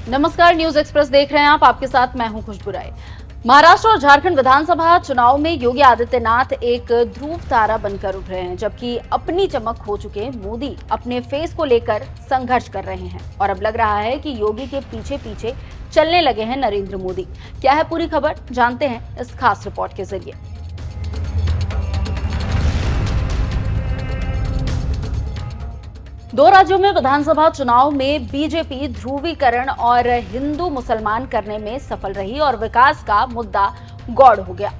नमस्कार, news express देख रहे हैं आप। आपके साथ मैं हूं खुशबू राय। महाराष्ट्र और झारखंड विधानसभा चुनाव में योगी आदित्यनाथ एक ध्रुव तारा बनकर उठ रहे हैं, जबकि अपनी चमक खो चुके मोदी अपने फेस को लेकर संघर्ष कर रहे हैं। और अब लग रहा है कि योगी के पीछे पीछे चलने लगे हैं नरेंद्र मोदी। क्या है पूरी खबर, जानते हैं इस खास रिपोर्ट के जरिए। दो राज्यों में विधानसभा चुनाव में बीजेपी ध्रुवीकरण और हिंदू मुसलमान करने में सफल रही और विकास का मुद्दा गौड़ हो गया।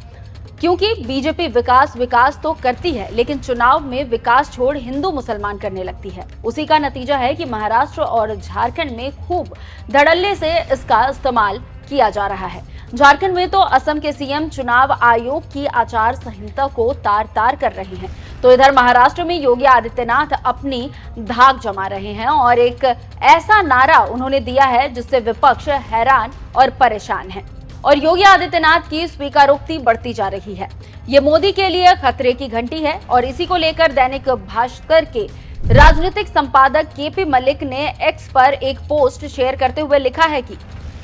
क्योंकि बीजेपी विकास विकास तो करती है, लेकिन चुनाव में विकास छोड़ हिंदू मुसलमान करने लगती है। उसी का नतीजा है कि महाराष्ट्र और झारखंड में खूब धड़ल्ले से इसका इस्तेमाल किया जा रहा है। झारखंड में तो असम के सीएम चुनाव आयोग की आचार संहिता को तार तार कर रहे हैं, तो इधर महाराष्ट्र में योगी आदित्यनाथ अपनी धाक जमा रहे हैं और एक ऐसा नारा उन्होंने दिया है जिससे विपक्ष हैरान और परेशान है। और योगी आदित्यनाथ की स्वीकारोक्ति बढ़ती जा रही है। ये मोदी के लिए खतरे की घंटी है और इसी को लेकर दैनिक भास्कर के राजनीतिक संपादक केपी मलिक ने एक्स पर एक पोस्ट शेयर करते हुए लिखा है कि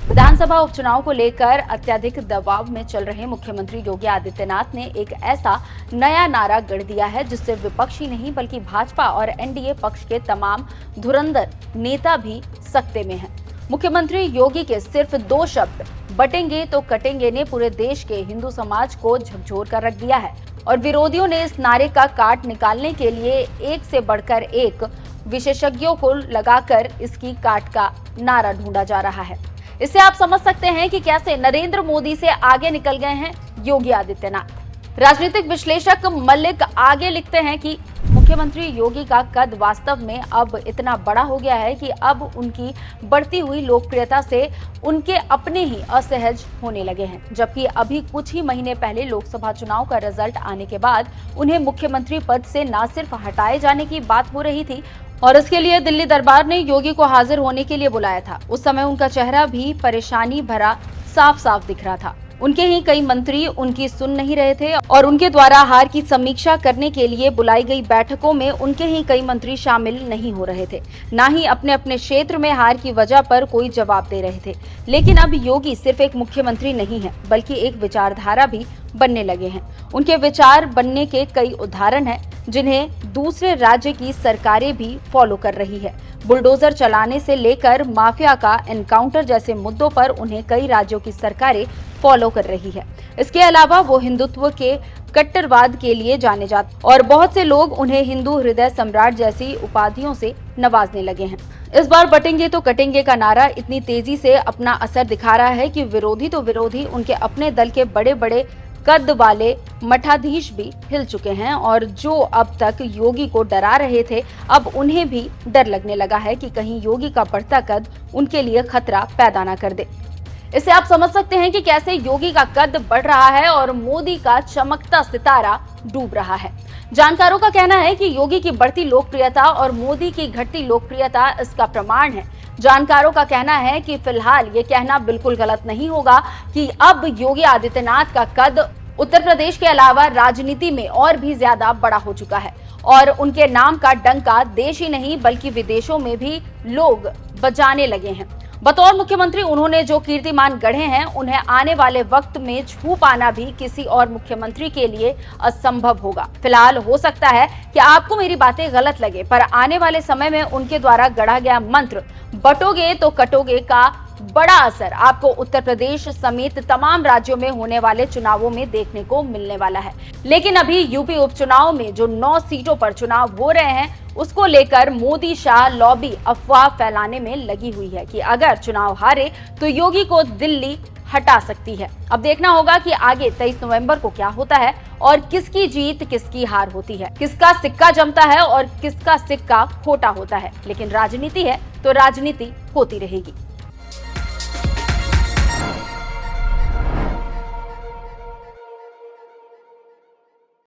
विधानसभा उपचुनाव को लेकर अत्यधिक दबाव में चल रहे मुख्यमंत्री योगी आदित्यनाथ ने एक ऐसा नया नारा गढ़ दिया है जिससे विपक्ष ही नहीं बल्कि भाजपा और एनडीए पक्ष के तमाम धुरंधर नेता भी सकते में हैं। मुख्यमंत्री योगी के सिर्फ दो शब्द बटेंगे तो कटेंगे ने पूरे देश के हिंदू समाज को झकझोर कर रख दिया है और विरोधियों ने इस नारे का काट निकालने के लिए एक से बढ़कर एक विशेषज्ञों को लगाकर इसकी काट का नारा ढूंढा जा रहा है। इससे आप समझ सकते हैं कि कैसे नरेंद्र मोदी से आगे निकल गए हैं योगी आदित्यनाथ। राजनीतिक विश्लेषक मलिक आगे लिखते हैं कि मुख्यमंत्री योगी का कद वास्तव में अब इतना बड़ा हो गया है कि अब उनकी बढ़ती हुई लोकप्रियता से उनके अपने ही असहज होने लगे हैं। जबकि अभी कुछ ही महीने पहले लोकसभा चुनाव का रिजल्ट आने के बाद उन्हें मुख्यमंत्री पद से न सिर्फ हटाए जाने की बात हो रही थी और इसके लिए दिल्ली दरबार ने योगी को हाजिर होने के लिए बुलाया था। उस समय उनका चेहरा भी परेशानी भरा साफ साफ दिख रहा था। उनके ही कई मंत्री उनकी सुन नहीं रहे थे और उनके द्वारा हार की समीक्षा करने के लिए बुलाई गई बैठकों में उनके ही कई मंत्री शामिल नहीं हो रहे थे, ना ही अपने अपने क्षेत्र में हार की वजह पर कोई जवाब दे रहे थे। लेकिन अब योगी सिर्फ एक मुख्यमंत्री नहीं है बल्कि एक विचारधारा भी बनने लगे हैं। उनके विचार बनने के कई उदाहरण हैं जिन्हें दूसरे राज्य की सरकारें भी फॉलो कर रही है। बुलडोजर चलाने से लेकर माफिया का एनकाउंटर जैसे मुद्दों पर उन्हें कई राज्यों की सरकारें फॉलो कर रही है। इसके अलावा वो हिंदुत्व के कट्टरवाद के लिए जाने जाते और बहुत से लोग उन्हें हिंदू हृदय सम्राट जैसी उपाधियों से नवाजने लगे हैं। इस बार बटेंगे तो कटेंगे का नारा इतनी तेजी से अपना असर दिखा रहा है कि विरोधी तो विरोधी, उनके अपने दल के बड़े बड़े कद वाले मठाधीश भी हिल चुके हैं और जो अब तक योगी को डरा रहे थे अब उन्हें भी डर लगने लगा है कि कहीं योगी का बढ़ता कद उनके लिए खतरा पैदा न कर दे। इससे आप समझ सकते हैं कि कैसे योगी का कद बढ़ रहा है और मोदी का चमकता सितारा डूब रहा है। जानकारों का कहना है कि योगी की बढ़ती लोकप्रियता और मोदी की घटती लोकप्रियता इसका प्रमाण है। जानकारों का कहना है कि फिलहाल ये कहना बिल्कुल गलत नहीं होगा कि अब योगी आदित्यनाथ का कद उत्तर प्रदेश के अलावा राजनीति में और भी ज्यादा बड़ा हो चुका है और उनके नाम का डंका देश ही नहीं बल्कि विदेशों में भी लोग बजाने लगे हैं। बतौर मुख्यमंत्री उन्होंने जो कीर्तिमान गढ़े हैं उन्हें आने वाले वक्त में छू पाना भी किसी और मुख्यमंत्री के लिए असंभव होगा। फिलहाल हो सकता है कि आपको मेरी बातें गलत लगे, पर आने वाले समय में उनके द्वारा गढ़ा गया मंत्र बटोगे तो कटोगे का बड़ा असर आपको उत्तर प्रदेश समेत तमाम राज्यों में होने वाले चुनावों में देखने को मिलने वाला है। लेकिन अभी यूपी उपचुनाव में जो 9 सीटों पर चुनाव हो रहे हैं उसको लेकर मोदी शाह लॉबी अफवाह फैलाने में लगी हुई है कि अगर चुनाव हारे तो योगी को दिल्ली हटा सकती है। अब देखना होगा कि आगे 23 नवंबर को क्या होता है और किसकी जीत किसकी हार होती है, किसका सिक्का जमता है और किसका सिक्का खोटा होता है। लेकिन राजनीति है तो राजनीति होती रहेगी।